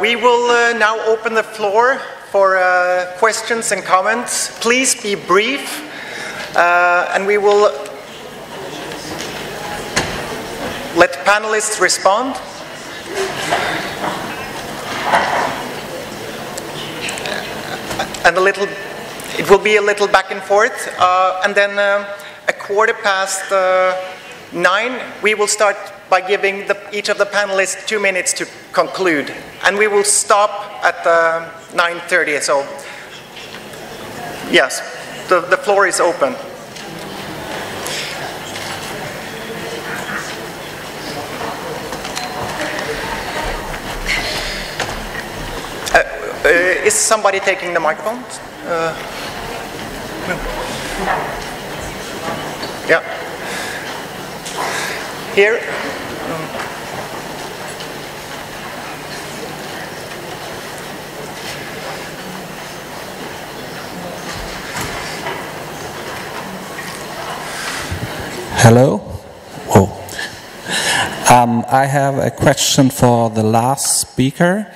We will now open the floor for questions and comments. Please be brief, and we will let panelists respond. And it will be a little back and forth, and then a 9:15, we will start by giving each of the panelists 2 minutes to conclude, and we will stop at 9:30. So, yes, the floor is open. Is somebody taking the microphone? No. Yeah. Here. Hello. Oh. I have a question for the last speaker.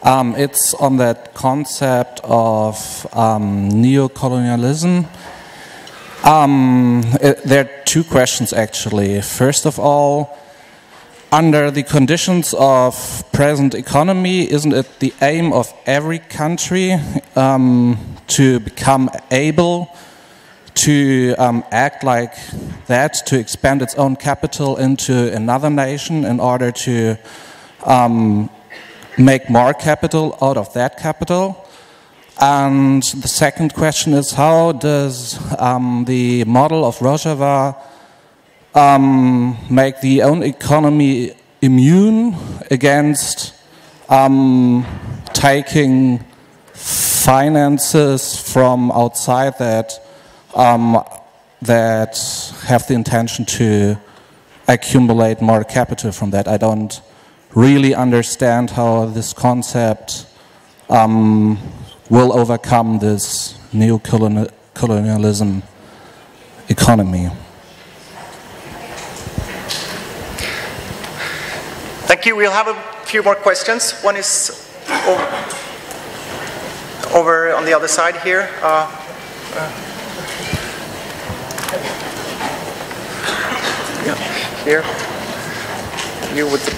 It's on that concept of neocolonialism. There are two questions actually. First of all, under the conditions of present economy, isn't it the aim of every country to become able to act like that, to expand its own capital into another nation in order to make more capital out of that capital? And the second question is, how does the model of Rojava make the own economy immune against taking finances from outside that have the intention to accumulate more capital from that? I don't really understand how this concept will overcome this neocolonialism economy. Thank you. We'll have a few more questions. One is over on the other side here. Yeah, here. You with the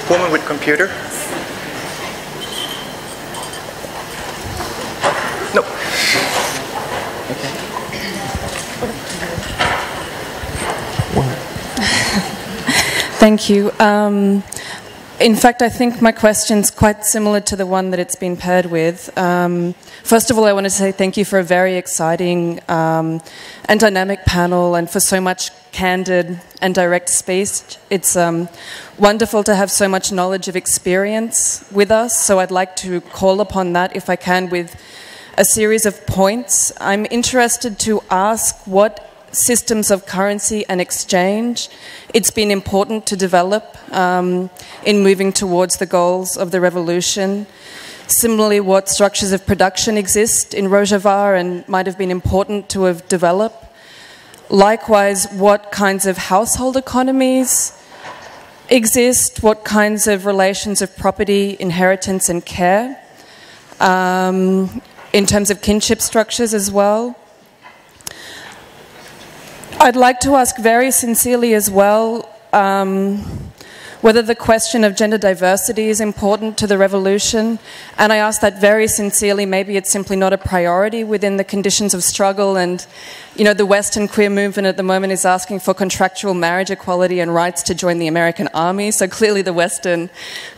woman with computer. No. Okay. Thank you. In fact, I think my question's quite similar to the one that it's been paired with. First of all, I want to say thank you for a very exciting and dynamic panel, and for so much candid and direct speech. It's wonderful to have so much knowledge of experience with us, so I'd like to call upon that, if I can, with a series of points. I'm interested to ask what systems of currency and exchange it's been important to develop in moving towards the goals of the revolution. Similarly, what structures of production exist in Rojava and might have been important to have developed. Likewise, what kinds of household economies exist, what kinds of relations of property, inheritance and care, in terms of kinship structures as well. I'd like to ask very sincerely as well whether the question of gender diversity is important to the revolution, and I ask that very sincerely. Maybe it's simply not a priority within the conditions of struggle, and you know, the Western queer movement at the moment is asking for contractual marriage equality and rights to join the American army, so clearly the Western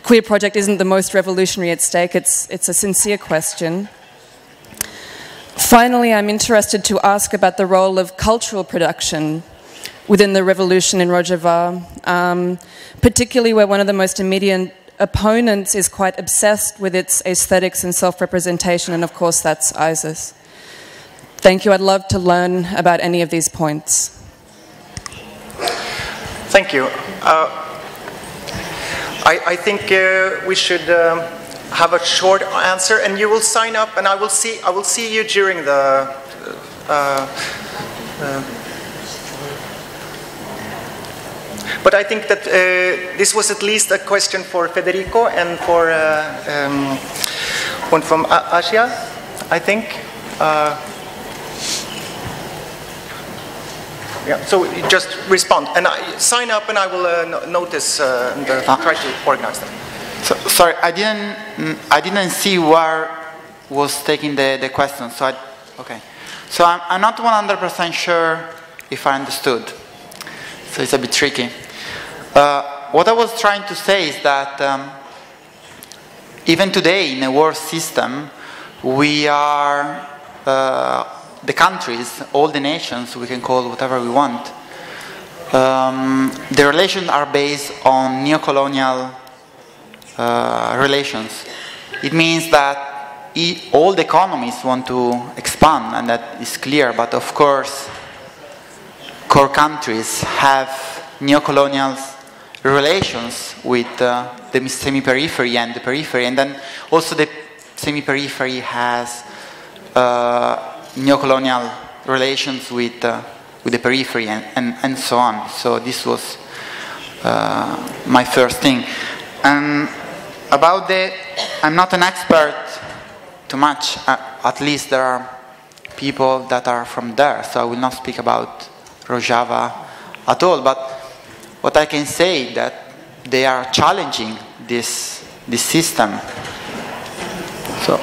queer project isn't the most revolutionary at stake. It's a sincere question. Finally, I'm interested to ask about the role of cultural production within the revolution in Rojava, particularly where one of the most immediate opponents is quite obsessed with its aesthetics and self-representation, and of course that's ISIS. Thank you. I'd love to learn about any of these points. Thank you. I think we should have a short answer, and you will sign up, and I will see you during the. But I think that this was at least a question for Federico and for one from Asya, I think. Yeah, so just respond and sign up, and I will notice and try to organize them. So, sorry, I didn't see where was taking the question. So okay, so I'm not 100% sure if I understood. So it's a bit tricky. What I was trying to say is that even today in a world system, we are the countries, all the nations, we can call whatever we want. The relations are based on neo-colonial relations. It means that all the economies want to expand, and that is clear, but of course core countries have neo-colonial relations with the semi-periphery and the periphery, and then also the semi-periphery has neo-colonial relations with the periphery and so on. So this was my first thing. And about I'm not an expert too much, at least there are people that are from there, so I will not speak about Rojava at all, but what I can say that they are challenging this system. So,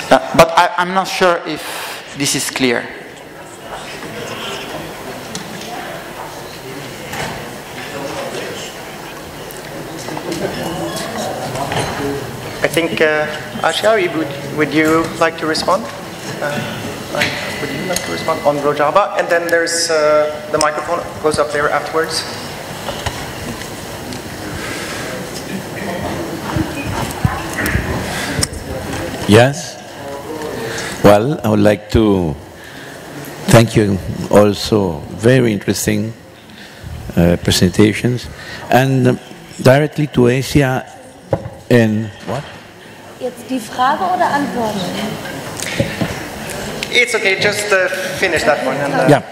but I'm not sure if this is clear. I think, Asya, would you like to respond? Would you like to respond on Rojava? And then there's the microphone goes up there afterwards. Yes. Well, I would like to thank you also. Very interesting presentations. And directly to Asia and what? Jetzt die Frage oder Antwort? It's okay, just finish that one. And, yeah.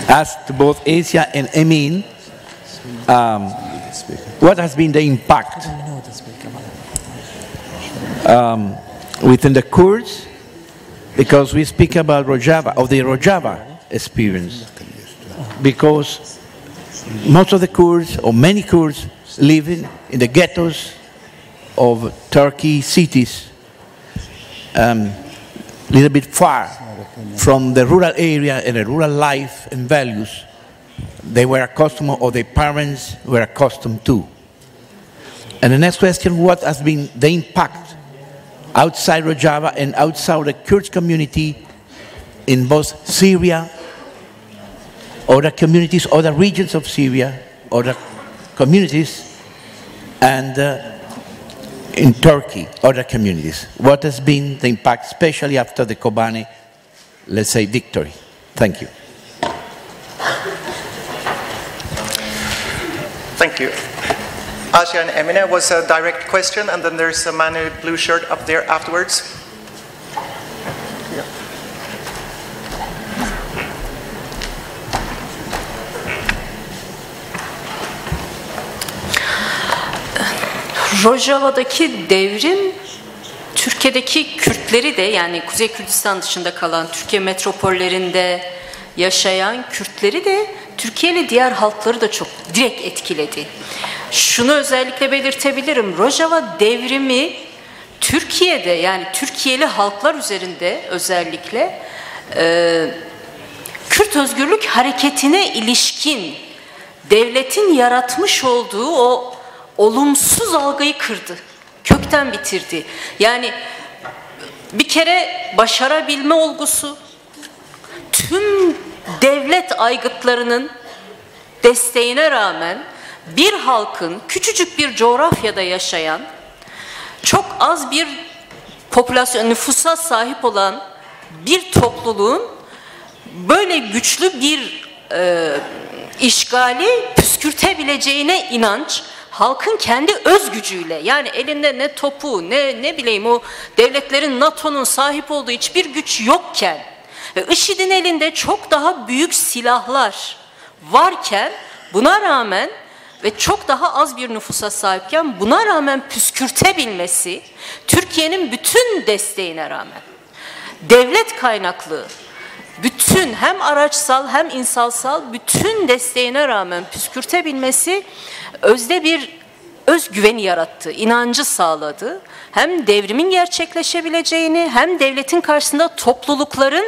As to both Asia and Emine, what has been the impact within the Kurds? Because we speak about Rojava, of the Rojava experience. Because most of the Kurds, or many Kurds, live in the ghettos of Turkey cities, a little bit far from the rural area and the rural life and values they were accustomed, or their parents were accustomed to. And the next question, what has been the impact outside Rojava and outside the Kurd community in both Syria, other communities, other regions of Syria, other communities, and in Turkey, other communities? What has been the impact, especially after the Kobane, let's say, victory? Thank you. Thank you. Asya and Emine was a direct question, and then there's a man in a blue shirt up there afterwards. Rojava'daki devrim Türkiye'deki Kürtleri de, yani Kuzey Kürdistan dışında kalan Türkiye metropollerinde yaşayan Kürtleri de, Türkiye'li diğer halkları da çok direkt etkiledi. Şunu özellikle belirtebilirim. Rojava devrimi Türkiye'de, yani Türkiye'li halklar üzerinde özellikle Kürt özgürlük hareketine ilişkin devletin yaratmış olduğu o olumsuz algıyı kırdı, kökten bitirdi. Yani bir kere başarabilme olgusu, tüm devlet aygıtlarının desteğine rağmen bir halkın küçücük bir coğrafyada yaşayan, çok az bir popülasyon, nüfusa sahip olan bir topluluğun böyle güçlü bir işgali püskürtebileceğine inanç, halkın kendi öz gücüyle, yani elinde ne topu ne bileyim o devletlerin, NATO'nun sahip olduğu hiçbir güç yokken ve IŞİD'in elinde çok daha büyük silahlar varken, buna rağmen ve çok daha az bir nüfusa sahipken buna rağmen püskürtebilmesi, Türkiye'nin bütün desteğine rağmen devlet kaynaklı bütün hem araçsal hem insansal bütün desteğine rağmen püskürtebilmesi özde bir özgüveni yarattı, inancı sağladı. Hem devrimin gerçekleşebileceğini hem devletin karşısında toplulukların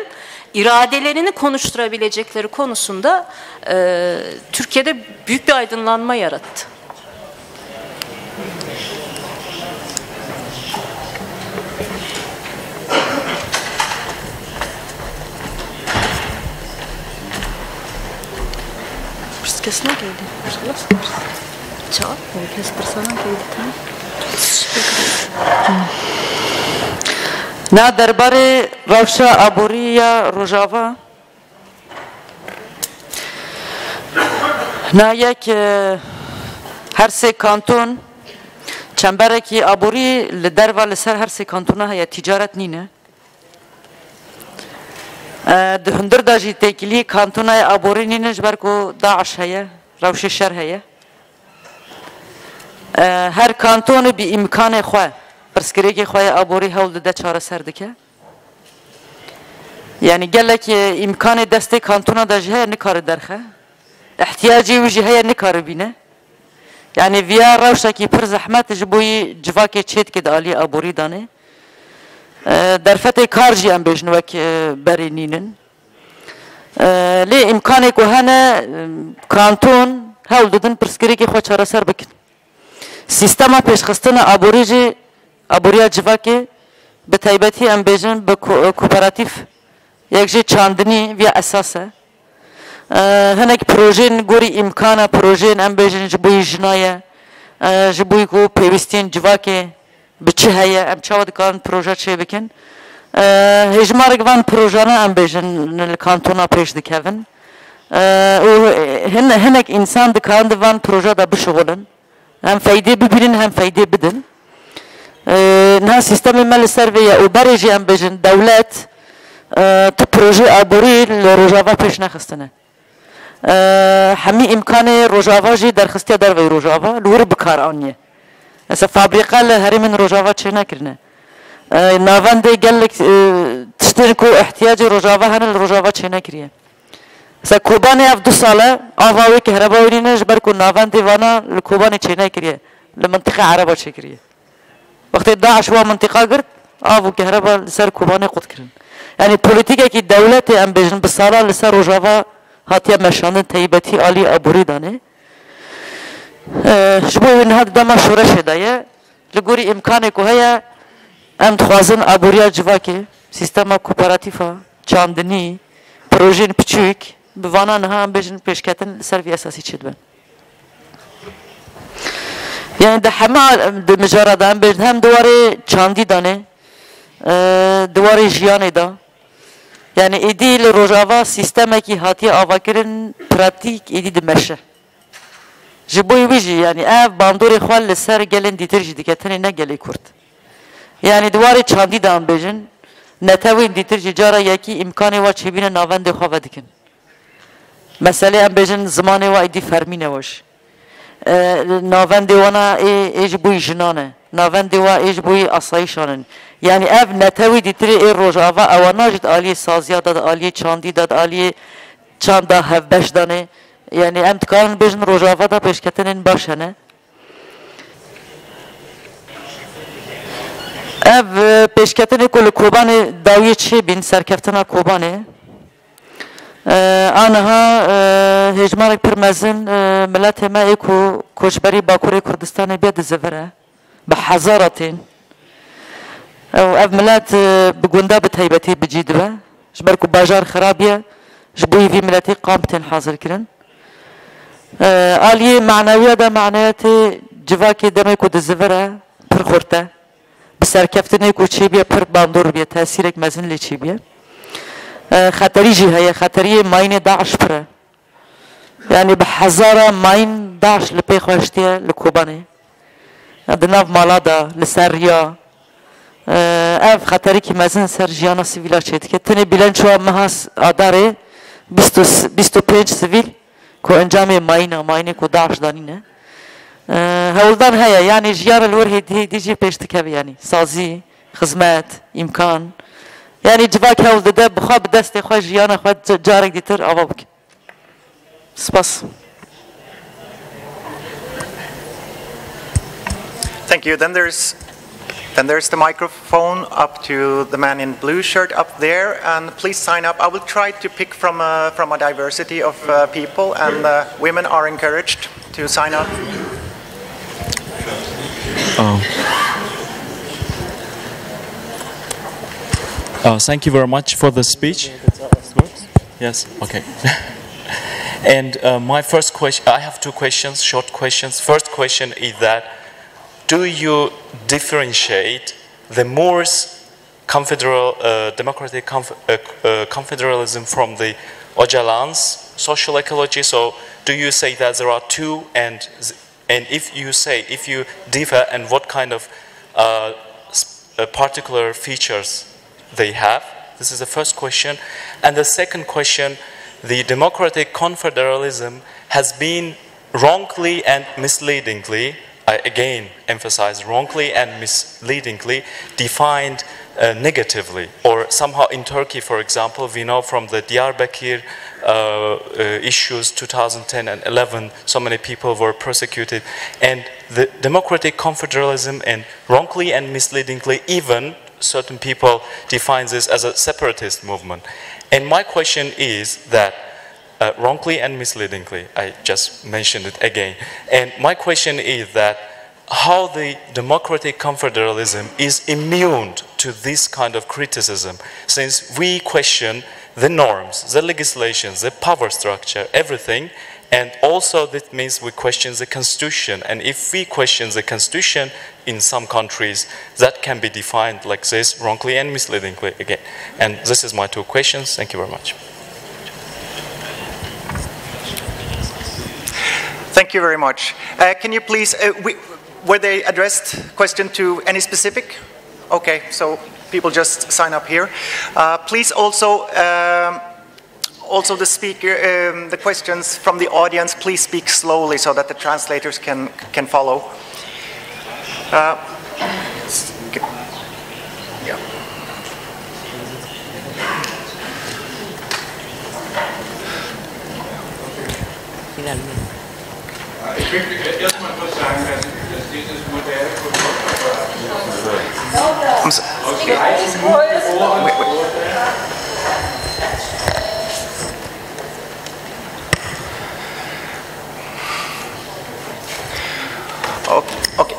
iradelerini konuşturabilecekleri konusunda Türkiye'de büyük bir aydınlanma yarattı. Kesin geldi. Cevap mı? Kestir sana geldi. Na derbare Ravşa Aburiya Rojava na yek her se kanton çembereki Aburi li derva li ser her se kantona heye ticaret nine. Di hundir da jî têkilî kantonaya Aborî nîne ji ber ku Daeş heye, rewşê şer heye. Her kantonê bi îmkanê xwe, pirsgirêkê xwe ya Aborî hewl dide çareser dike. Yani gelek îmkanê destê kantona da jî heye nikare derxe. İhtiyacê wî jî heye nikare bîne. Yani viya rewşekî pir zehmet ji bo yî civakê çêtkê di aliyê Aborî danê. درفت کار جی ام بیشن وک برینینن لی امکانی که هنه کانتون هول دادن پرسکری که خود چاره سر بکن سیستم پیشخستن آبوریا جواکی به تایبتی ام بیشن به کوپراتیف یک جی چاندنی ویا اساسه هنگ پروژین گوری امکانه پروژین ام بیشن جبوی جنایه جبوی کو پیوستین جواکی بچه هیا ام چاود کان پروژه چه بکن هجمارک وان پروژه نه ام بیشن نل کانتونا پیش دکهون و هنک انسان دکان دوان پروژه دا بشغلن هم فایده ببینن هم فایده بدن نه سیستم مال سرویه و برجی ام بیشن دولت تو پروژه آبوری لروجاوا پیش نخستنه همی امکان روجاوا جی درخستی در وی روجاوا لور بکار آنیه مثلا فابریکه له هرمن روجاوا چه نکرنه ناونده گلک تشتری کو احتیاج روجاوا هن روجاوا چه نکریه مثلا کوبانی اف 2 ساله آواوی که هرباوی نش بر کو ناونده وانا کوبانی چه نکریه لمنطقه عربا چه کریه وقتی داعش و منطقه گرد آوو که هربا لسر کوبانی قد کرن یعنی پولیتیکه کی دولت ام بجن بسالا لسر روجاوا هاتیه مشاندن تایبتی عالی آبوری دانه شبوه این هاد دما شورش دایه لگوری امکانه که هیا ام خوازن آبوریا جواکی سیستم کوپراتیفا چاندنی پروژین پچوک بوانا نها ام بیشن پیشکتن سروی اساسی چید بن یعنی ده همه ده مجارده ام بیشن هم دواره چاندی دانه دواره جیانه دا یعنی ایدی لروجاوا سیستمه که هاتی آوا کرن پراتیک ایدی دمشه جبوی ویجی یعنی اف باندوری خوال لسر گلن دیتر جدی کتنی نگلی کرد یعنی دواری چاندی دام بیجن نتوین دیتر جارا یکی امکانی و چه بینه ناوند خواه دکن مسئله ام بیجن زمانی و ایدی فرمینه واش ناوند وانا ایج بوی جنانه ناوند و ایج بوی آسایشانن یعنی اف نتوی دیتر ای روجاوا اوانا جد آلی سازیا داد آلی چاندی داد آلی چاندا هفبش دانه yani em dikarin bejin rojava da peşketenin başene ev peşketeni kolu kobani dawiye çi bin serkeftena kobani anha hejmarek pirmezin millet hema eko koçberi Bakure Kurdistan'a bir dizevere behazaratin ev millet bugunda bitaybeti bicidve jberku bajar kharabiye jbuyi vi milleti qampten hazır kirin آلیه معنویه ده معنویت جواکی دمی که دزوره پر خورته بسرکفتنه که چی بیه پر باندور بیه تاثیرک مزن لی چی بیه خطری جی هیا خطری ماین داعش پره يعني بحزارة ماين داش لبي خوشتيا لكوباني دناف مالادا لسريا اف خطری که مزن سر جیانا سیویلا چید که تنی بیلن شو مهاس آداره 25 سیویل کو انجام ماینه کو داش دانینه هولدان هيا يعني جيار الوره ديجي بيشتكي يعني سازي خدمات امكان يعني جواك هول ده بخاب دست خو جيانا خو جارك ديتر ابابك سباس. Thank you. Then there's the microphone up to the man in blue shirt up there, and please sign up. I will try to pick from a diversity of people, and women are encouraged to sign up. Thank you very much for the speech. Yes, okay. And my first question, I have two questions, short questions. First question is that, do you differentiate the Moors' democratic confederalism from the Öcalan's social ecology? So do you say that there are two, and if you differ, and what kind of particular features they have? This is the first question. And the second question, the democratic confederalism has been wrongly and misleadingly, I again emphasize wrongly and misleadingly, defined negatively. Or somehow in Turkey, for example, we know from the Diyarbakir issues 2010 and 11, so many people were persecuted. And the democratic confederalism, and wrongly and misleadingly, even certain people define this as a separatist movement. And my question is that, wrongly and misleadingly, I just mentioned it again. And my question is that how the democratic confederalism is immune to this kind of criticism, since we question the norms, the legislations, the power structure, everything, and also that means we question the constitution. And if we question the constitution in some countries, that can be defined like this, wrongly and misleadingly again. And this is my two questions. Thank you very much. Thank you very much. Can you please, were they addressed question to any specific? Okay, so people just sign up here. Please also the speaker, the questions from the audience, please speak slowly so that the translators can follow. Yeah. Ich möchte erstmal kurz sagen, dass dieses Modell von Okay.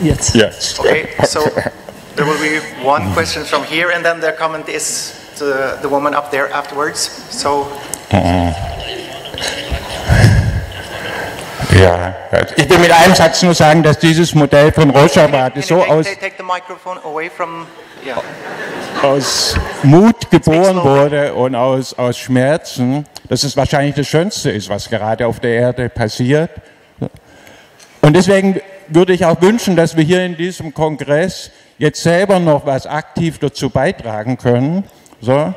Yes. Okay, so there will be one question from here, and then the comment is to the woman up there afterwards. So. Ja, ich will mit einem Satz nur sagen, dass dieses Modell von Rojava so aus Mut geboren wurde und aus Schmerzen, dass es wahrscheinlich das Schönste ist, was gerade auf der Erde passiert. Und deswegen würde ich auch wünschen, dass wir hier in diesem Kongress jetzt selber noch was aktiv dazu beitragen können. So.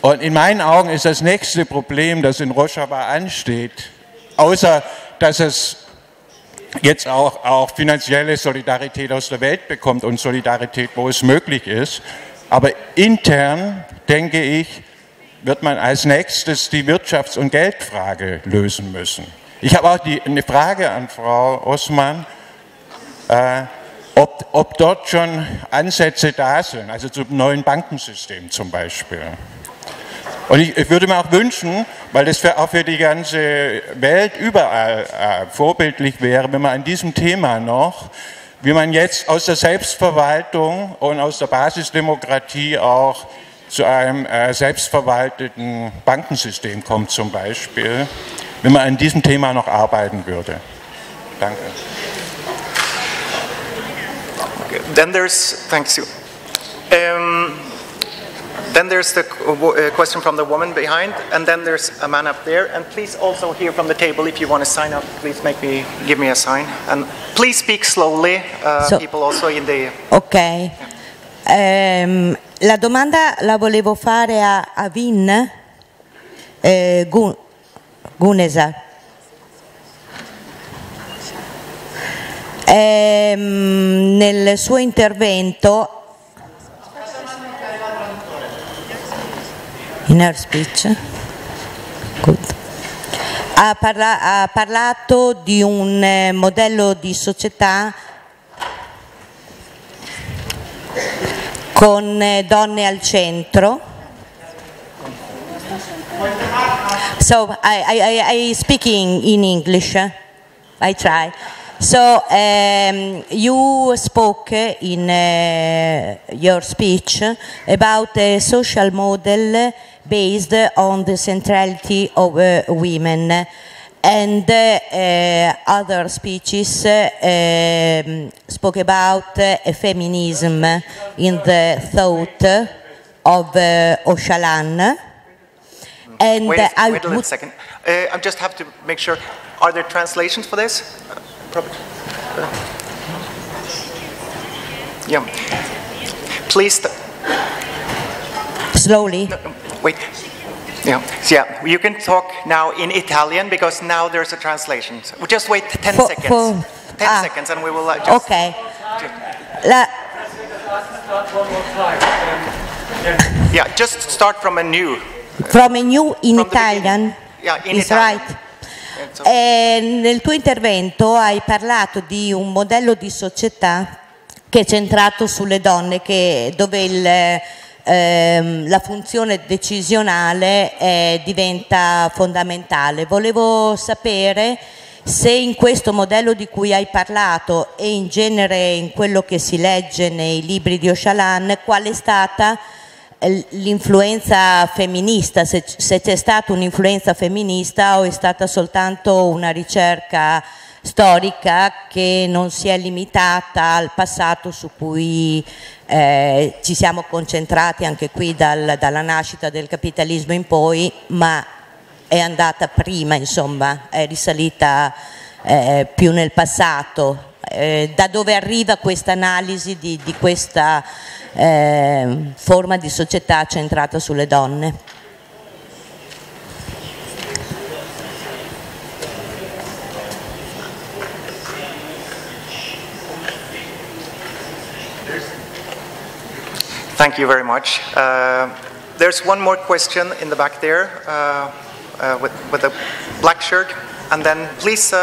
Und in meinen Augen ist das nächste Problem, das in Rojava ansteht, außer dass es jetzt auch finanzielle Solidarität aus der Welt bekommt und Solidarität, wo es möglich ist. Aber intern, denke ich, wird man als nächstes die Wirtschafts- und Geldfrage lösen müssen. Ich habe auch eine Frage an Frau Osman, ob dort schon Ansätze da sind, also zum neuen Bankensystem zum Beispiel. Und ich würde mir auch wünschen, weil das auch für die ganze Welt überall vorbildlich wäre, wenn man an diesem Thema noch, wie man jetzt aus der Selbstverwaltung und aus der Basisdemokratie auch zu einem selbstverwalteten Bankensystem kommt zum Beispiel, wenn man an diesem Thema noch arbeiten würde. Danke. Okay. Then there's, thanks you. Then there's the question from the woman behind, and then there's a man up there. And please also here from the table, if you want to sign up, please give me a sign. And please speak slowly, people also in the... Ok. La domanda la volevo fare a Havin, Guneser. Nel suo intervento in her speech ha parlato di un modello di società con donne al centro. So I speak in English. I try. So you spoke in your speech about a social model based on the centrality of women, and other speeches spoke about feminism in the thought of Öcalan. And wait a little second. I just have to make sure. Are there translations for this? Yeah. Please. Slowly. No, wait. Yeah. So yeah. You can talk now in Italian because now there's a translation. So just wait 10 seconds. 10 seconds, and we will just. Okay. Yeah. Just start from a new. From a new in Italian. Yeah, in is Italian. Right. Nel tuo intervento hai parlato di un modello di società che è centrato sulle donne, dove la funzione decisionale diventa fondamentale. Volevo sapere se in questo modello di cui hai parlato e in genere in quello che si legge nei libri di Öcalan, qual è stata l'influenza femminista, se c'è stata un'influenza femminista o è stata soltanto una ricerca storica che non si è limitata al passato su cui ci siamo concentrati anche qui dalla nascita del capitalismo in poi, ma è andata prima, insomma, è risalita più nel passato. Da dove arriva questa analisi di questa forma di società centrata sulle donne? Thank you very much. There's one more question in the back there with a black shirt, and then please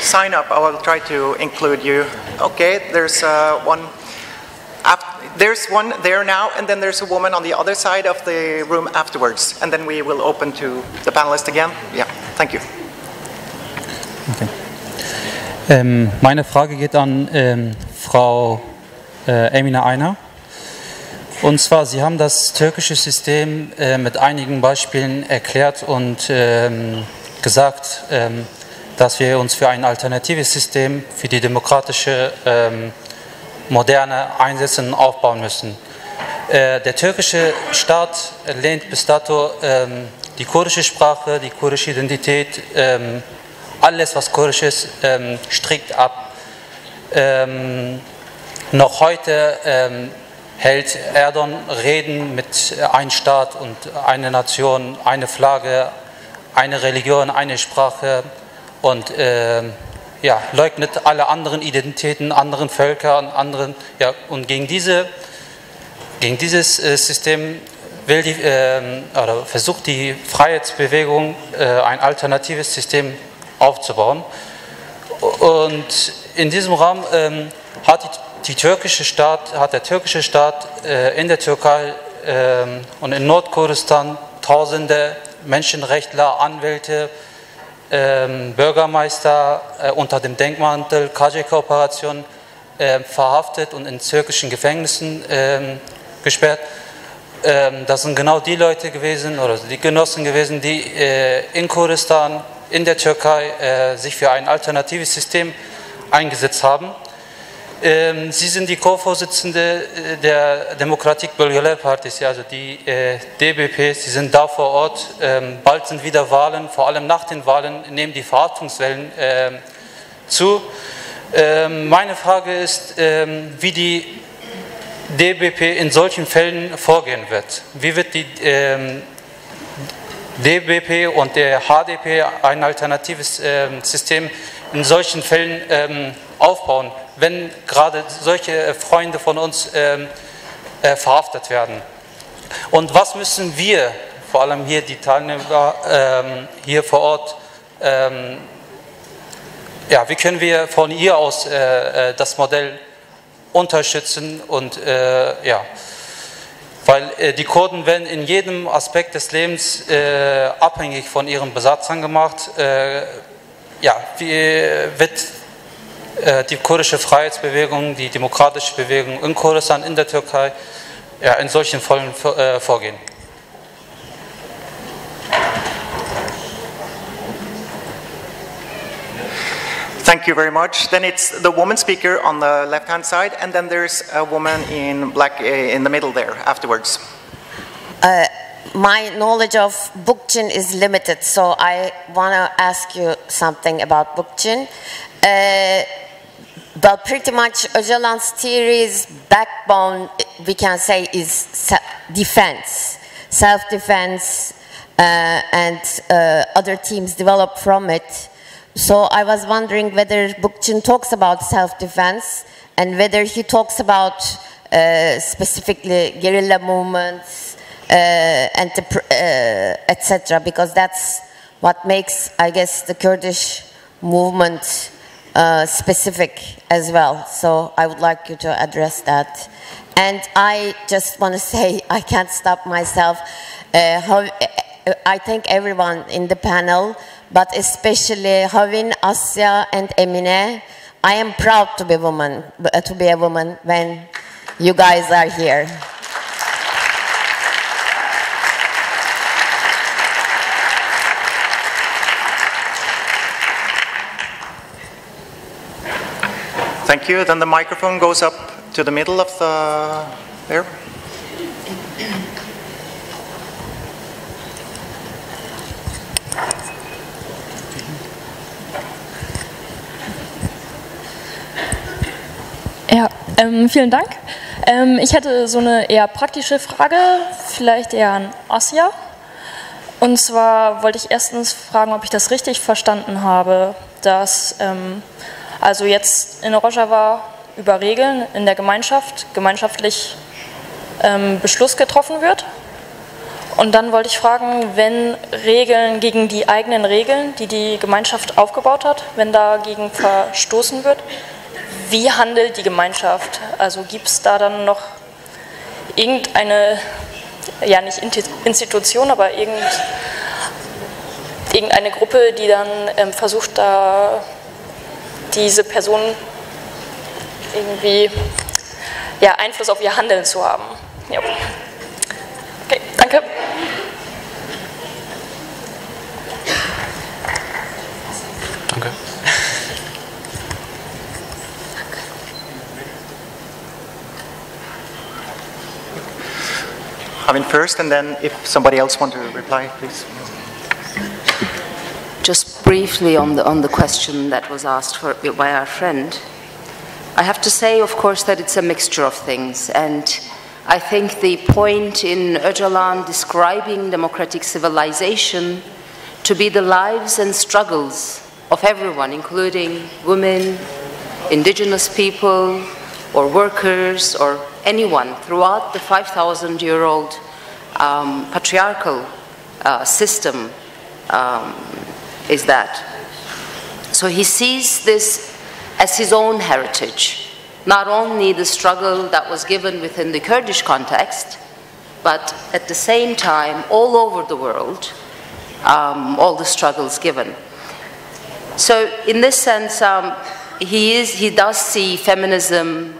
sign up. I will try to include you. Okay, there's one. There's one there now, and then there's a woman on the other side of the room afterwards, and then we will open to the panelists again. Yeah, thank you. Okay. Meine Frage geht an Frau Emine Ayna. Und zwar, Sie haben das türkische System mit einigen Beispielen erklärt und gesagt, dass wir uns für ein alternatives System, für die demokratische Moderne einsetzen und aufbauen müssen. Der türkische Staat lehnt bis dato die kurdische Sprache, die kurdische Identität, alles was kurdisch ist, strikt ab. Noch heute hält Erdogan Reden mit einem Staat und einer Nation, eine Flagge, eine Religion, eine Sprache und ja, leugnet alle anderen Identitäten, anderen Völker und anderen, ja, und gegen dieses System will oder versucht die Freiheitsbewegung ein alternatives System aufzubauen. Und in diesem Rahmen hat der türkische Staat in der Türkei und in Nordkurdistan tausende Menschenrechtler, Anwälte, Bürgermeister unter dem Denkmantel KCK-Operation verhaftet und in türkischen Gefängnissen gesperrt. Das sind genau die Leute gewesen oder die Genossen gewesen, die in Kurdistan, in der Türkei sich für ein alternatives System eingesetzt haben. Sie sind die Co-Vorsitzende der Demokratik-Bölgeler Partisi, also die DBP. Sie sind da vor Ort. Bald sind wieder Wahlen. Vor allem nach den Wahlen nehmen die Verhaftungswellen zu. Meine Frage ist, wie die DBP in solchen Fällen vorgehen wird. Wie wird die DBP und der HDP ein alternatives System in solchen Fällen aufbauen, wenn gerade solche Freunde von uns verhaftet werden? Und was müssen wir, vor allem hier die Teilnehmer hier vor Ort, wie können wir von hier aus das Modell unterstützen und weil die Kurden werden in jedem Aspekt des Lebens abhängig von ihren Besatzern gemacht. Wie wird die kurdische Freiheitsbewegung, die demokratische Bewegung in Kurdistan, in der Türkei, in solchen Fällen vorgehen? Thank you very much. Then it's the woman speaker on the left-hand side, and then there's a woman in black in the middle there afterwards. My knowledge of Bukcin is limited, so I want to ask you something about Bukcin. But pretty much Öcalan's theory's backbone, we can say, is defense, self-defense, and other teams develop from it. So I was wondering whether Bukcin talks about self-defense and whether he talks about specifically guerrilla movements, etc., because that's what makes, I guess, the Kurdish movement specific as well. So I would like you to address that. And I just want to say, I can't stop myself. I thank everyone in the panel, but especially Havin, Asya, and Emine. I am proud to be a woman when you guys are here. Thank you. Then the microphone goes up to the middle of there. Ja, vielen Dank. Ich hätte so eine eher praktische Frage, vielleicht eher an Asya. Und zwar wollte ich erstens fragen, ob ich das richtig verstanden habe, dass also jetzt in Rojava über Regeln in der Gemeinschaft gemeinschaftlich Beschluss getroffen wird. Und dann wollte ich fragen, wenn Regeln gegen die eigenen Regeln, die die Gemeinschaft aufgebaut hat, wenn dagegen verstoßen wird, wie handelt die Gemeinschaft? Also gibt es da dann noch irgendeine, ja nicht Institution, aber irgendeine Gruppe, die dann versucht, da diese Person irgendwie Einfluss auf ihr Handeln zu haben? Ja. Okay, danke. Danke. Havin first, and then if somebody else wants to reply, please. Just briefly on the question that was asked by our friend, I have to say, of course, that it's a mixture of things, and I think the point in Öcalan describing democratic civilization to be the lives and struggles of everyone, including women, indigenous people, or workers, or anyone throughout the 5,000-year-old patriarchal system is that. So he sees this as his own heritage, not only the struggle that was given within the Kurdish context, but at the same time, all over the world, all the struggles given. So in this sense, he does see feminism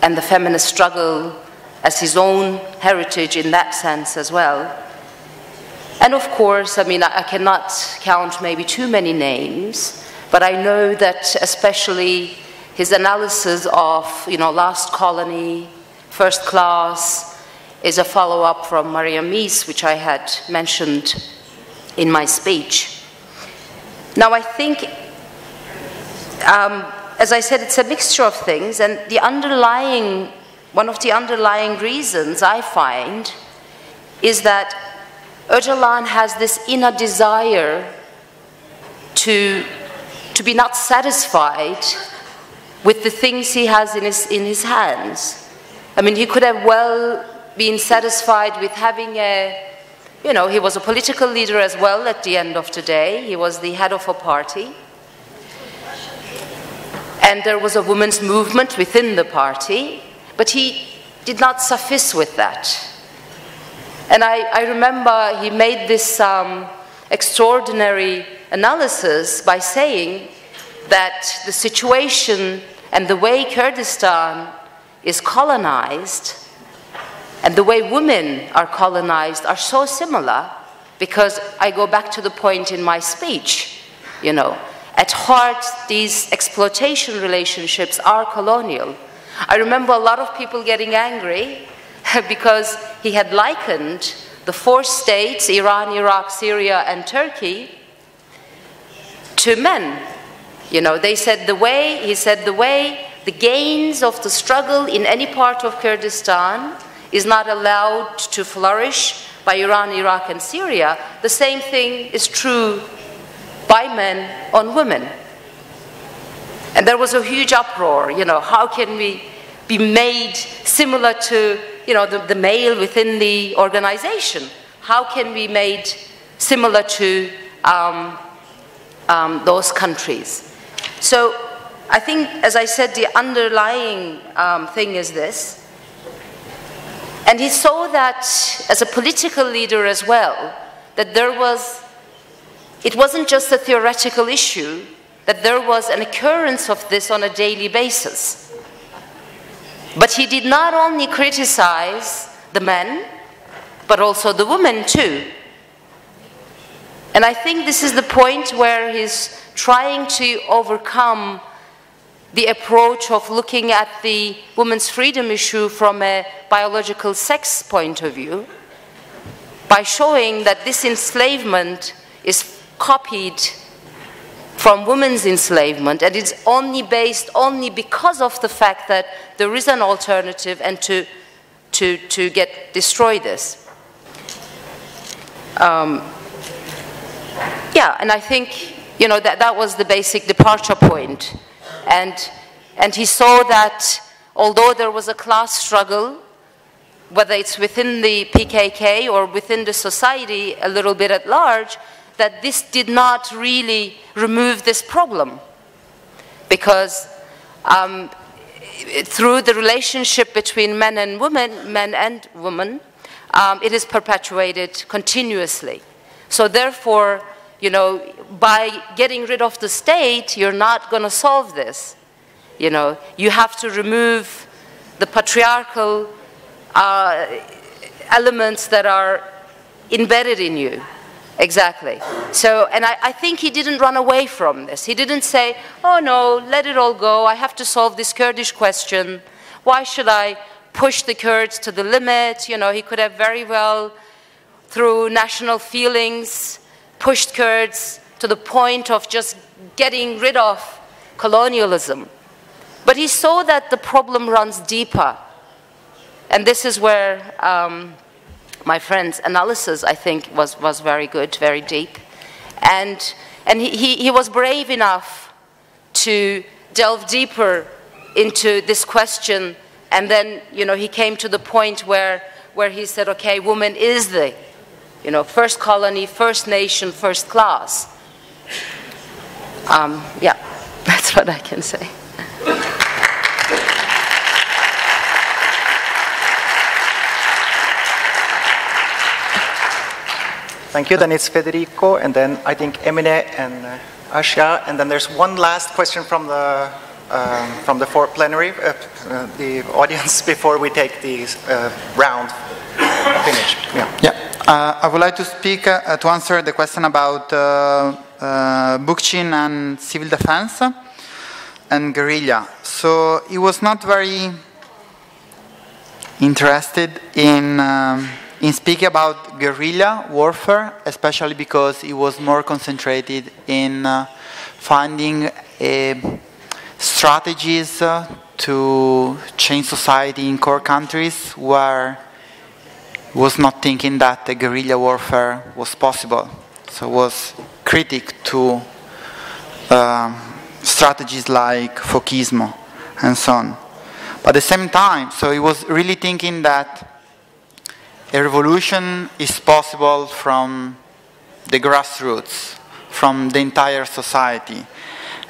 and the feminist struggle as his own heritage in that sense as well. And of course, I mean, I cannot count maybe too many names, but I know that especially his analysis of, last colony, first class, is a follow-up from Maria Mies, which I had mentioned in my speech. Now, I think, as I said, it's a mixture of things, and one of the underlying reasons I find is that Öcalan has this inner desire to be not satisfied with the things he has in his hands. I mean, he could have well been satisfied with having he was a political leader as well at the end of the day. He was the head of a party. And there was a women's movement within the party, but he did not suffice with that. And I remember he made this extraordinary analysis by saying that the situation and the way Kurdistan is colonized and the way women are colonized are so similar, because I go back to the point in my speech, at heart these exploitation relationships are colonial. I remember a lot of people getting angry because he had likened the 4 states, Iran, Iraq, Syria, and Turkey, to men. He said the way the gains of the struggle in any part of Kurdistan is not allowed to flourish by Iran, Iraq, and Syria, the same thing is true by men on women. And there was a huge uproar, how can we be made similar to, the male within the organization? How can we be made similar to those countries? So I think, as I said, the underlying thing is this. And he saw that as a political leader as well, that it wasn't just a theoretical issue, that there was an occurrence of this on a daily basis. But he did not only criticize the men, but also the women too. And I think this is the point where he's trying to overcome the approach of looking at the women's freedom issue from a biological sex point of view, by showing that this enslavement is copied from women's enslavement, and it's only based because of the fact that there is an alternative, and to destroy this. And I think that was the basic departure point. And he saw that although there was a class struggle, whether it's within the PKK or within the society a little bit at large, that this did not really remove this problem. Because through the relationship between men and women, it is perpetuated continuously. So therefore, by getting rid of the state, you're not going to solve this. You have to remove the patriarchal elements that are embedded in you. Exactly. So, and I think he didn't run away from this. He didn't say, oh no, let it all go, I have to solve this Kurdish question. Why should I push the Kurds to the limit? He could have very well, through national feelings, pushed Kurds to the point of just getting rid of colonialism. But he saw that the problem runs deeper. And this is where my friend's analysis, I think, was very good, very deep. And he was brave enough to delve deeper into this question. And then, he came to the point where he said, okay, woman is the first colony, first nation, first class. Yeah, that's what I can say. Thank you. Then it's Federico, and then I think Emine and Asya, and then there's one last question from the plenary, the audience, before we take the round finish. Yeah. I would like to speak to answer the question about Bookchin and civil defense and guerrilla. So he was not very interested in speaking about guerrilla warfare, especially because he was more concentrated in finding strategies to change society in core countries where he was not thinking that the guerrilla warfare was possible. So he was critic to strategies like Fochismo and so on. But at the same time, so he was really thinking that a revolution is possible from the grassroots, from the entire society.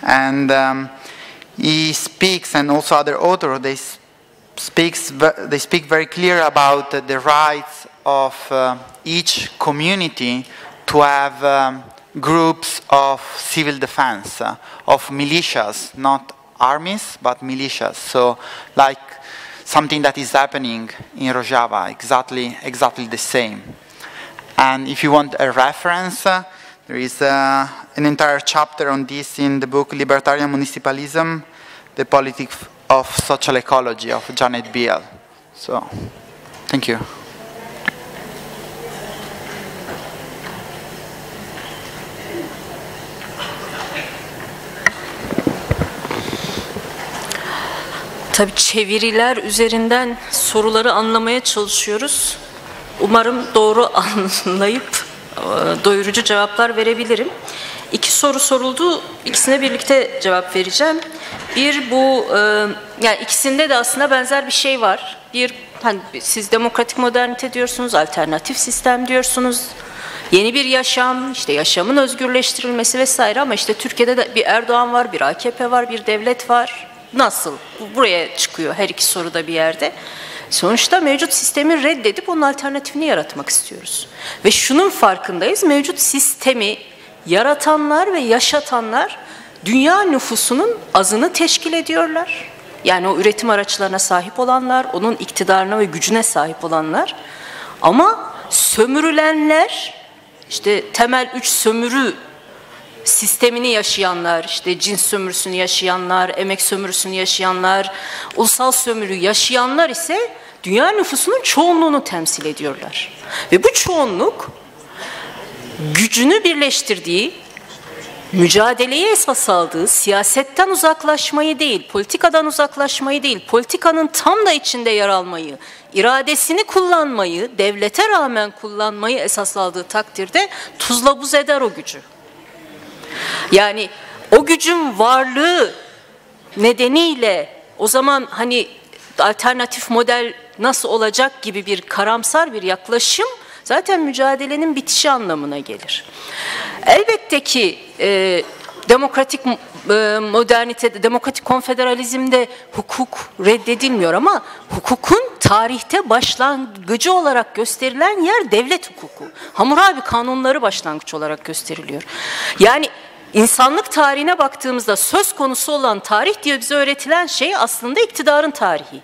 And he speaks, and also other authors, they speak very clear about the rights of each community to have groups of civil defense, of militias, not armies, but militias. So, like something that is happening in Rojava, exactly the same. And if you want a reference, there is an entire chapter on this in the book Libertarian Municipalism, The Politics of Social Ecology of Janet Biel. So, thank you. Tabii çeviriler üzerinden soruları anlamaya çalışıyoruz. Umarım doğru anlayıp doyurucu cevaplar verebilirim. 2 soru soruldu, ikisine birlikte cevap vereceğim. Bir bu, yani ikisinde de aslında benzer bir şey var. Bir, hani siz demokratik modernite diyorsunuz, alternatif sistem diyorsunuz. Yeni bir yaşam, işte yaşamın özgürleştirilmesi vesaire ama işte Türkiye'de de bir Erdoğan var, bir AKP var, bir devlet var. Nasıl? Buraya çıkıyor her iki soruda bir yerde. Sonuçta mevcut sistemi reddedip onun alternatifini yaratmak istiyoruz. Ve şunun farkındayız, mevcut sistemi yaratanlar ve yaşatanlar dünya nüfusunun azını teşkil ediyorlar. Yani o üretim araçlarına sahip olanlar, onun iktidarına ve gücüne sahip olanlar. Ama sömürülenler, işte temel 3 sömürü sistemini yaşayanlar, işte cins sömürüsünü yaşayanlar, emek sömürüsünü yaşayanlar, ulusal sömürü yaşayanlar ise dünya nüfusunun çoğunluğunu temsil ediyorlar. Ve bu çoğunluk gücünü birleştirdiği, mücadeleyi esas aldığı, siyasetten uzaklaşmayı değil, politikadan uzaklaşmayı değil, politikanın tam da içinde yer almayı, iradesini kullanmayı, devlete rağmen kullanmayı esas aldığı takdirde tuzla buz eder o gücü. Yani o gücün varlığı nedeniyle o zaman hani alternatif model nasıl olacak gibi bir karamsar bir yaklaşım zaten mücadelenin bitişi anlamına gelir. Elbette ki demokratik modernitede, demokratik konfederalizmde hukuk reddedilmiyor ama hukukun tarihte başlangıcı olarak gösterilen yer devlet hukuku. Hammurabi kanunları başlangıç olarak gösteriliyor. Yani insanlık tarihine baktığımızda söz konusu olan tarih diye bize öğretilen şey aslında iktidarın tarihi.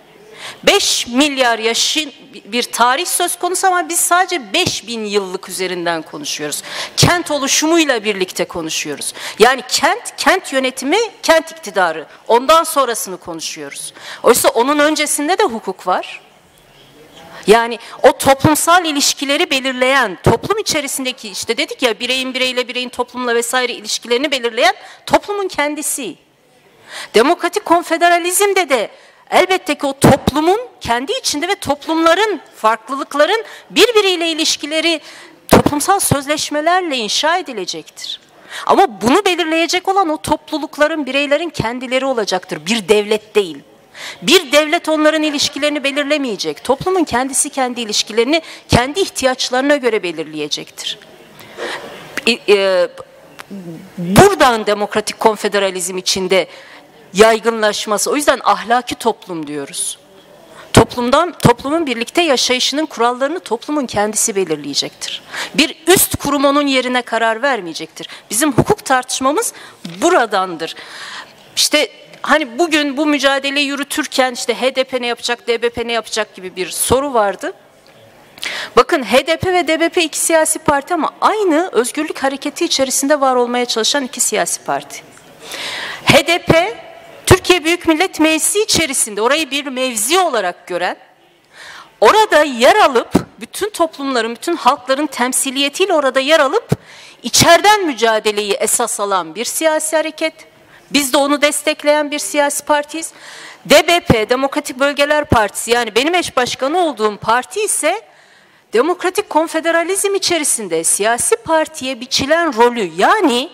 5 milyar yaşın bir tarih söz konusu ama biz sadece 5000 yıllık üzerinden konuşuyoruz. Kent oluşumuyla birlikte konuşuyoruz. Yani kent yönetimi, kent iktidarı. Ondan sonrasını konuşuyoruz. Oysa onun öncesinde de hukuk var. Yani o toplumsal ilişkileri belirleyen, toplum içerisindeki işte dedik ya bireyin bireyle, bireyin toplumla vesaire ilişkilerini belirleyen toplumun kendisi. Demokratik konfederalizmde de elbette ki o toplumun kendi içinde ve toplumların, farklılıkların birbiriyle ilişkileri toplumsal sözleşmelerle inşa edilecektir. Ama bunu belirleyecek olan o toplulukların, bireylerin kendileri olacaktır. Bir devlet değil. Bir devlet onların ilişkilerini belirlemeyecek. Toplumun kendisi kendi ilişkilerini kendi ihtiyaçlarına göre belirleyecektir. Buradan demokratik konfederalizm içinde yaygınlaşması. O yüzden ahlaki toplum diyoruz. Toplumun birlikte yaşayışının kurallarını toplumun kendisi belirleyecektir. Bir üst kurum onun yerine karar vermeyecektir. Bizim hukuk tartışmamız buradandır. İşte hani bugün bu mücadeleyi yürütürken işte HDP ne yapacak, DBP ne yapacak gibi bir soru vardı. Bakın HDP ve DBP iki siyasi parti ama aynı özgürlük hareketi içerisinde var olmaya çalışan iki siyasi parti. HDP Türkiye Türkiye Büyük Millet Meclisi içerisinde orayı bir mevzi olarak gören, orada yer alıp bütün toplumların, bütün halkların temsiliyetiyle orada yer alıp içeriden mücadeleyi esas alan bir siyasi hareket. Biz de onu destekleyen bir siyasi partiyiz. DBP, Demokratik Bölgeler Partisi, yani benim eş başkanı olduğum parti ise demokratik konfederalizm içerisinde siyasi partiye biçilen rolü, yani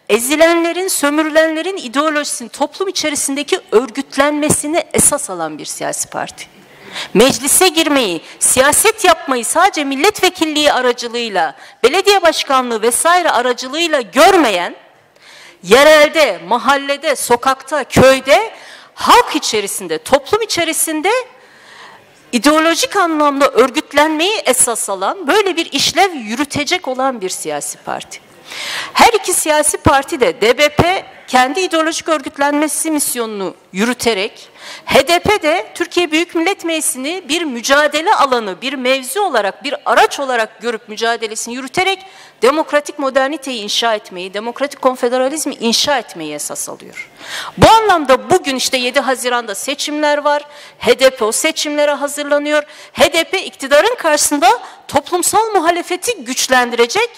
ezilenlerin, sömürülenlerin ideolojisinin toplum içerisindeki örgütlenmesini esas alan bir siyasi parti. Meclise girmeyi, siyaset yapmayı sadece milletvekilliği aracılığıyla, belediye başkanlığı vesaire aracılığıyla görmeyen, yerelde, mahallede, sokakta, köyde, halk içerisinde, toplum içerisinde ideolojik anlamda örgütlenmeyi esas alan, böyle bir işlev yürütecek olan bir siyasi parti. Her iki siyasi parti de, DBP kendi ideolojik örgütlenmesi misyonunu yürüterek, HDP de Türkiye Büyük Millet Meclisi'ni bir mücadele alanı, bir mevzi olarak, bir araç olarak görüp mücadelesini yürüterek demokratik moderniteyi inşa etmeyi, demokratik konfederalizmi inşa etmeyi esas alıyor. Bu anlamda bugün işte 7 Haziran'da seçimler var. HDP o seçimlere hazırlanıyor. HDP iktidarın karşısında toplumsal muhalefeti güçlendirecek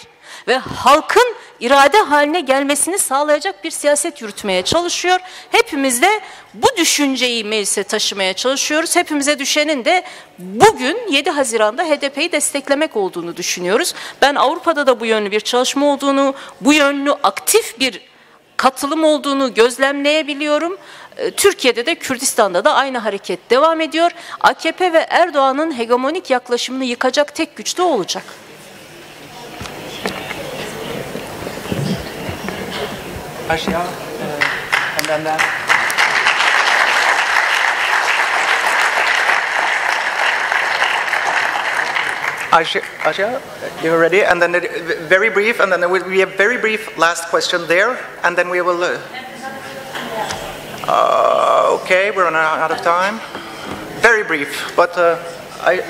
ve halkın irade haline gelmesini sağlayacak bir siyaset yürütmeye çalışıyor. Hepimiz de bu düşünceyi meclise taşımaya çalışıyoruz. Hepimize düşenin de bugün 7 Haziran'da HDP'yi desteklemek olduğunu düşünüyoruz. Ben Avrupa'da da bu yönlü bir çalışma olduğunu, bu yönlü aktif bir katılım olduğunu gözlemleyebiliyorum. Türkiye'de de, Kürdistan'da da aynı hareket devam ediyor. AKP ve Erdoğan'ın hegemonik yaklaşımını yıkacak tek güç de olacak. Asya, and then that. Asya, you're ready, and then very brief, and then we have very brief last question there, and then we will. Okay, we're running out of time. Very brief, but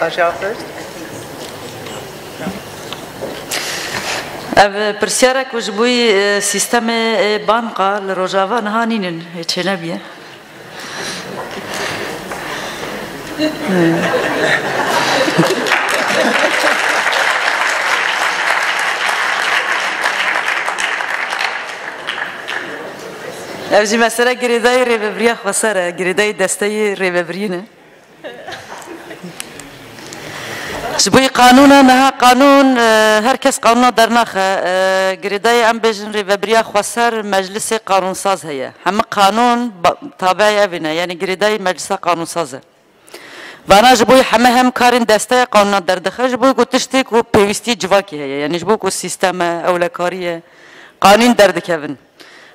Asya first. Ev persyara ku jbuj sisteme banka li Rojava nihaninin çenebiye. Ev jî mesela girêdayê rêveberiya xweser e, girêdayê desteyê rêveberiyê ne. Jibûyî qanûna meha qanûn herkes qanûna dernaxe. Girêdayê em bêjin rêveberiya xweser meclisê qanûnsaz heye. Hemû qanûn tabeî evê ne, yani girêdayê meclisa qanûnsaz e. Vana ji bo heme hem karên desteya qanûna derdixe, ji bo ku tiştê ku pêwîstî civakê heye, yani ji bo ku sîsteme ewlekarî qanîn derdikevin.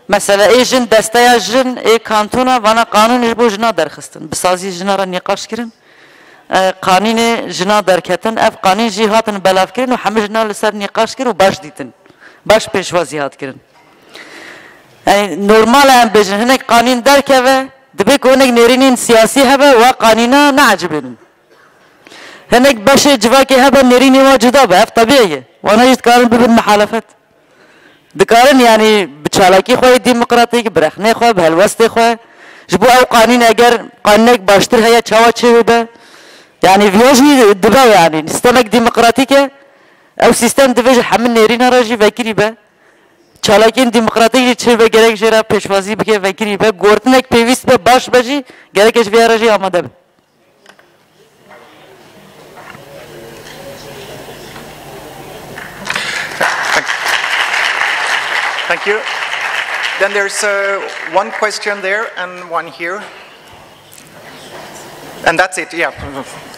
Mesela êjin desteya jin ê kantona vana qanûn ji bo jina derxistin. Bi sazî jina ra nîqaş kirin. Qanînê jina derketin, ev qanîn jî hatin belavkirin û hemû jina li ser nîqaş kir û baş dîtin. Baş pêşwazî hat kirin. Yani normal em bêjin hinek qanîn derkeve, dibe ku hinek nêrînên siyasî hebe wa qanîna neacibînin. Hinek başê civakê hebe nêrînê wa cuda be, ev tabî ye. Wana jî dikarin bibin mihalefet. Dikarin yani bi çalakî xwe demokratîk, bi rexnê xwe, bi helwestê xwe, ji bo ew qanîn eger qanînek baştir heye çawa çê be. Yani viyajî dibe yani sistemek demokratîk e, ew sistem dibe ji hemû nêrîna re jî vekirî be. Çalakîn demokratîk jî çê ve gerek jê re pêşwazî bike vekirî be. Gortinek pêwîst be baş be jî gerek ji vê re jî amade be. Thank you. Then there's one question there and one here. And that's it, yeah.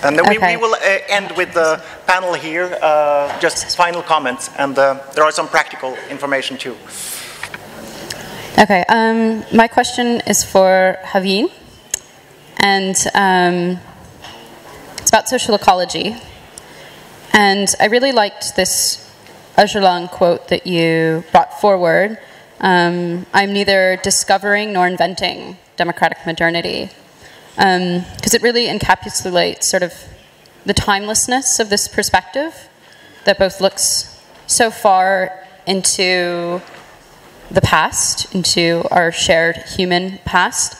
And then we will end with the panel here, just final comments. And there are some practical information too. Okay, my question is for Havin. And it's about social ecology. And I really liked this Öcalan quote that you brought forward. I'm neither discovering nor inventing democratic modernity. Because it really encapsulates sort of the timelessness of this perspective that both looks so far into the past, into our shared human past,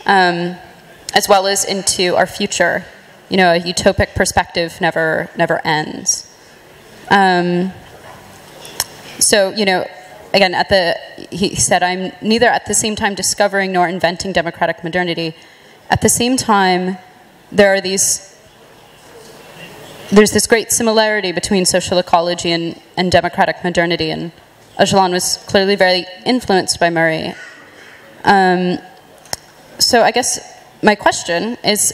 as well as into our future. You know, a utopic perspective never ends. So, you know, again, he said, I'm neither at the same time discovering nor inventing democratic modernity. At the same time, there's this great similarity between social ecology and democratic modernity, and Öcalan was clearly very influenced by Murray. So I guess my question is,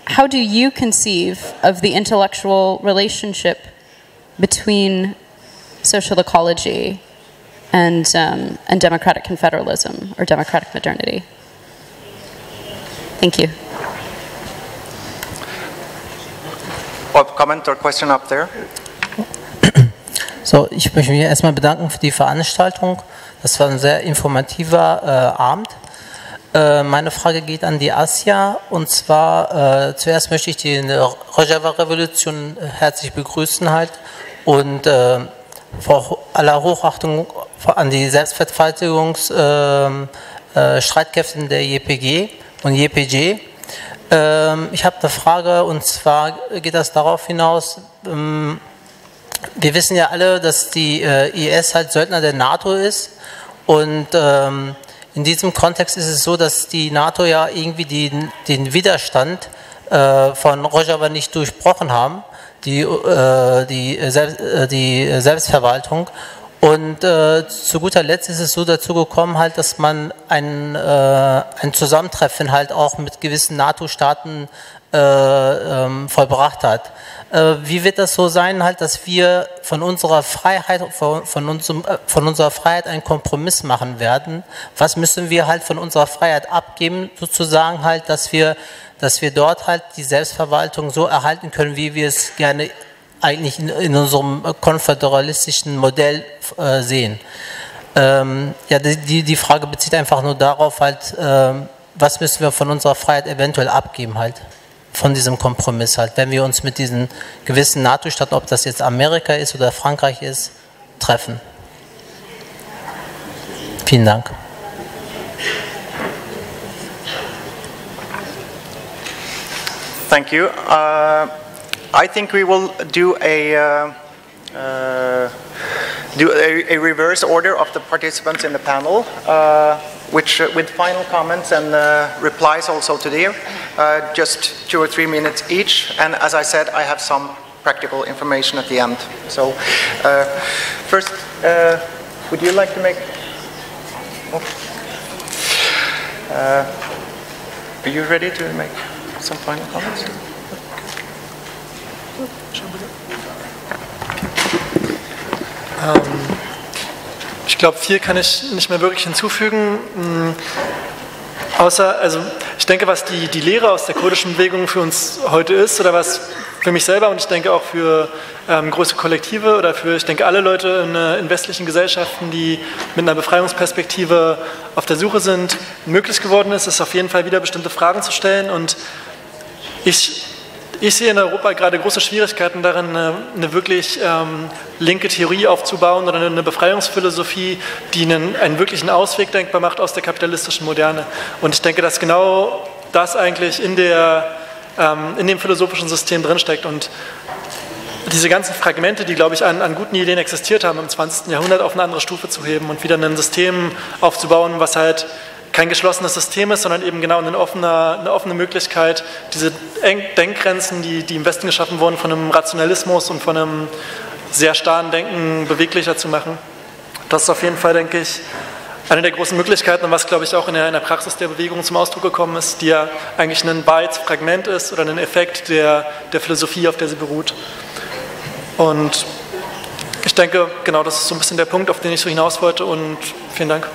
how do you conceive of the intellectual relationship between social ecology and democratic confederalism or democratic modernity? Thank you. Comment or question up there? So, ich möchte mich erstmal bedanken für die Veranstaltung. Das war ein sehr informativer Abend. Meine Frage geht an die Asya, und zwar zuerst möchte ich die Rojava-Revolution herzlich begrüßen halt und vor aller Hochachtung an die Selbstverteidigungsstreitkräfte der JPG und JPG. Ich habe eine Frage, und zwar geht das darauf hinaus, wir wissen ja alle, dass die IS halt Söldner der NATO ist, und in diesem Kontext ist es so, dass die NATO ja irgendwie den Widerstand von Rojava nicht durchbrochen haben, die Selbstverwaltung. Und zu guter Letzt ist es so dazu gekommen, halt, dass man ein Zusammentreffen halt auch mit gewissen NATO-Staaten vollbracht hat. Wie wird das so sein, halt, dass wir von unserer Freiheit einen Kompromiss machen werden? Was müssen wir halt von unserer Freiheit abgeben, sozusagen halt, dass wir dort halt die Selbstverwaltung so erhalten können, wie wir es gerne eigentlich in unserem konföderalistischen Modell sehen? Ja, die Frage bezieht einfach nur darauf halt, was müssen wir von unserer Freiheit eventuell abgeben halt, von diesem Kompromiss halt, wenn wir uns mit diesen gewissen NATO-Staaten, ob das jetzt Amerika ist oder Frankreich ist, treffen. Vielen Dank. Thank you. I think we will do a reverse order of the participants in the panel, which with final comments and replies also to there, just 2 or 3 minutes each. And as I said, I have some practical information at the end. So first, would you like to make? Are you ready to make some final comments? Ich glaube, viel kann ich nicht mehr wirklich hinzufügen, außer, also ich denke, was die Lehre aus der kurdischen Bewegung für uns heute ist, oder was für mich selber und ich denke auch für große Kollektive oder für, ich denke, alle Leute in westlichen Gesellschaften, die mit einer Befreiungsperspektive auf der Suche sind, möglich geworden ist, auf jeden Fall wieder bestimmte Fragen zu stellen. Und ich sehe in Europa gerade große Schwierigkeiten darin, eine wirklich linke Theorie aufzubauen oder eine Befreiungsphilosophie, die einen wirklichen Ausweg denkbar macht aus der kapitalistischen Moderne. Und ich denke, dass genau das eigentlich in dem philosophischen System drinsteckt. Und diese ganzen Fragmente, die, glaube ich, an guten Ideen existiert haben im 20. Jahrhundert, auf eine andere Stufe zu heben und wieder ein System aufzubauen, was halt kein geschlossenes System ist, sondern eben genau eine offene Möglichkeit, diese Denkgrenzen, die im Westen geschaffen wurden, von einem Rationalismus und von einem sehr starren Denken beweglicher zu machen. Das ist auf jeden Fall, denke ich, eine der großen Möglichkeiten, und was, glaube ich, auch in der Praxis der Bewegung zum Ausdruck gekommen ist, die ja eigentlich ein Fragment ist oder ein Effekt der Philosophie, auf der sie beruht. Und ich denke, genau das ist so ein bisschen der Punkt, auf den ich so hinaus wollte, und vielen Dank.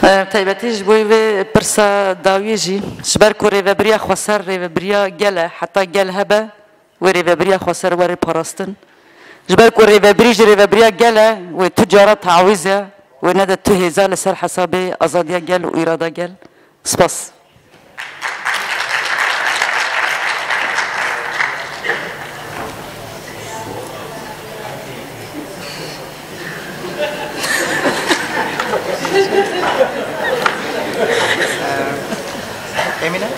تایبەتیش بۆی وێ پرسە داویێژی ژبەر کو ڕێڤەبریا خواسەر ڕێڤەبریا گەلە حتا گەل هەبە وێ ڕێڤەبریا خواسەر وەرێ پاراستن ژبەر کو ڕێڤەبریژ ڕێڤەبریا گەلە وێ توجارە تعویزە وێ نەدە تو هێزا لەسەر حەسابێ ئازادیا گەل و ئیرادا گەل سپاس. Emine?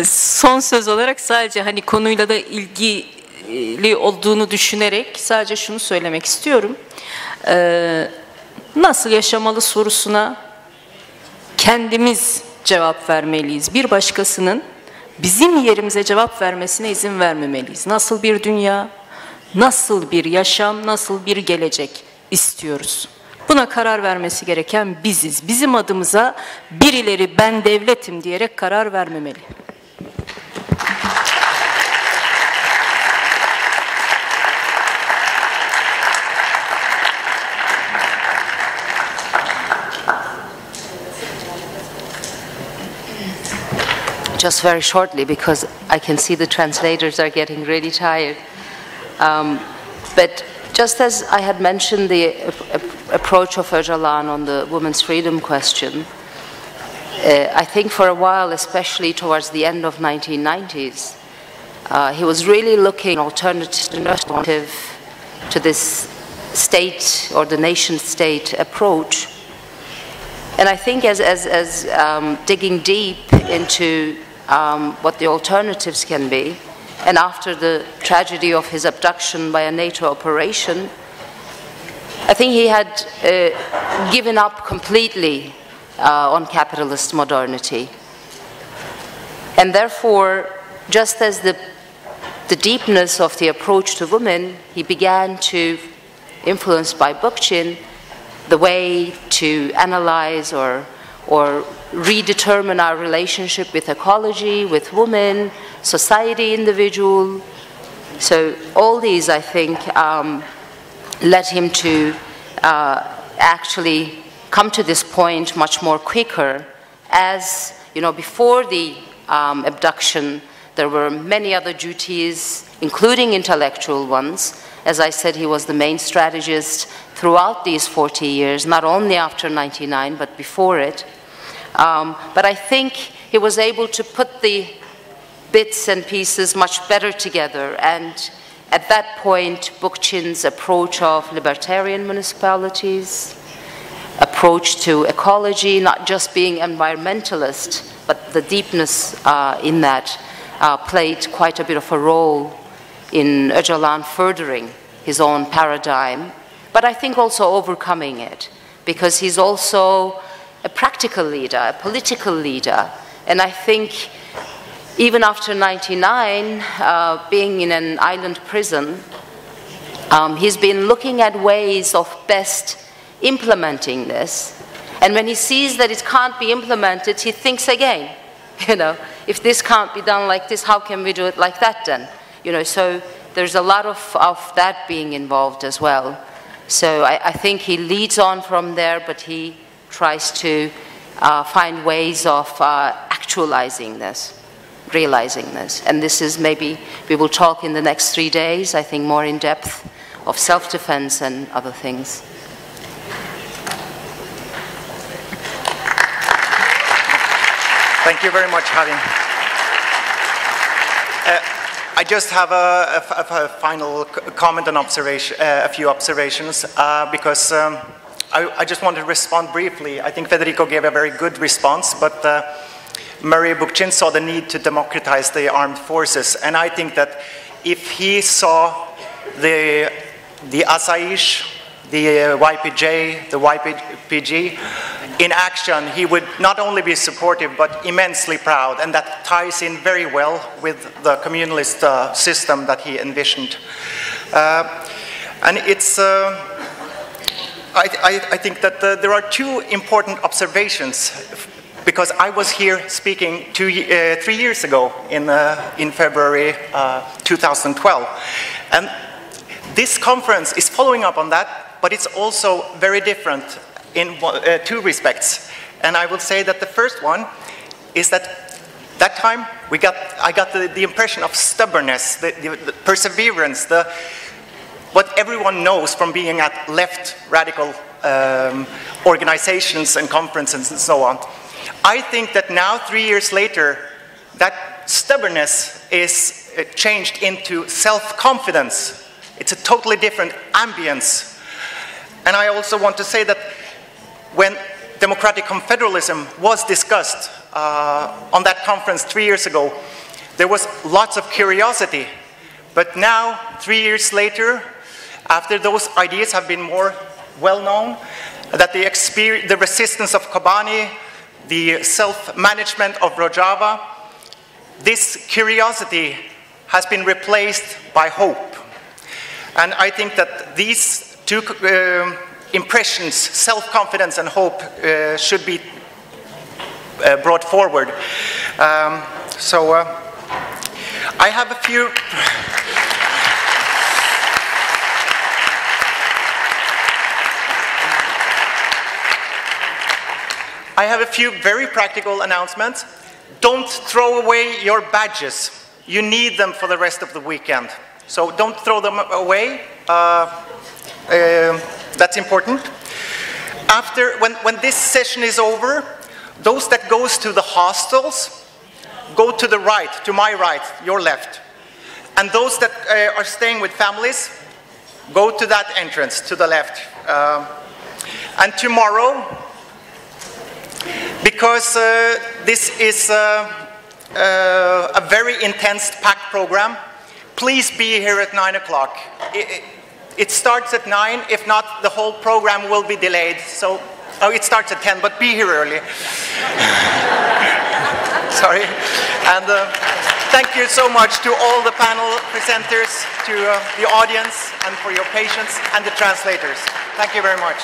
Son söz olarak sadece hani konuyla da ilgili olduğunu düşünerek sadece şunu söylemek istiyorum. Nasıl yaşamalı sorusuna kendimiz cevap vermeliyiz. Bir başkasının bizim yerimize cevap vermesine izin vermemeliyiz. Nasıl bir dünya, nasıl bir yaşam, nasıl bir gelecek istiyoruz? Buna karar vermesi gereken biziz. Bizim adımıza birileri ben devletim diyerek karar vermemeli. Just very shortly, because I can see the translators are getting really tired. But just as I had mentioned the approach of Öcalan on the women's freedom question, I think for a while, especially towards the end of 1990s, he was really looking alternative to this state or the nation state approach. And I think as digging deep into what the alternatives can be, and after the tragedy of his abduction by a NATO operation, I think he had given up completely on capitalist modernity. And therefore, just as the deepness of the approach to women, he began to, influenced by Bookchin, the way to analyze or redetermine our relationship with ecology, with women, society, individual. So all these, I think, led him to actually come to this point much more quicker. As, you know, before the abduction, there were many other duties, including intellectual ones. As I said, he was the main strategist throughout these 40 years, not only after 99, but before it. But I think he was able to put the bits and pieces much better together. And at that point, Bookchin's approach of libertarian municipalities, approach to ecology, not just being environmentalist, but the deepness in that played quite a bit of a role in Öcalan furthering his own paradigm, but I think also overcoming it, because he's also a practical leader, a political leader. And I think even after 99, being in an island prison, he's been looking at ways of best implementing this. And when he sees that it can't be implemented, he thinks again, you know, if this can't be done like this, how can we do it like that then? You know, so there's a lot of that being involved as well. So I think he leads on from there, but he tries to find ways of actualizing this, realizing this. And this is maybe, we will talk in the next 3 days, I think more in depth, of self-defense and other things. Thank you very much, Havin. I just have a final comment and observation, a few observations, because I just want to respond briefly. I think Federico gave a very good response, but Murray Bookchin saw the need to democratize the armed forces, and I think that if he saw the Asaish, the YPJ, the YPG in action, he would not only be supportive but immensely proud, and that ties in very well with the communalist system that he envisioned. And it's, I think that there are two important observations, because I was here speaking 3 years ago in February 2012, and this conference is following up on that, but it's also very different in two respects. And I will say that the first one is that time I got the impression of stubbornness, the perseverance, what everyone knows from being at left radical organizations and conferences and so on. I think that now, 3 years later, that stubbornness is changed into self-confidence. It's a totally different ambience. And I also want to say that when democratic confederalism was discussed on that conference 3 years ago, there was lots of curiosity. But now, 3 years later, after those ideas have been more well known, that the resistance of Kobani, the self-management of Rojava, this curiosity has been replaced by hope. And I think that these two impressions, self-confidence and hope, should be brought forward. I have a few... I have a few very practical announcements. Don't throw away your badges. You need them for the rest of the weekend. So don't throw them away. That's important. When this session is over, those that goes to the hostels, go to the right, to my right, your left. And those that are staying with families, go to that entrance, to the left. And tomorrow, because this is a very intense, packed program, please be here at 9 o'clock. It starts at 9, if not, the whole program will be delayed. So, it starts at 10, but be here early. Sorry. And thank you so much to all the panel presenters, to the audience, and for your patience, and the translators. Thank you very much.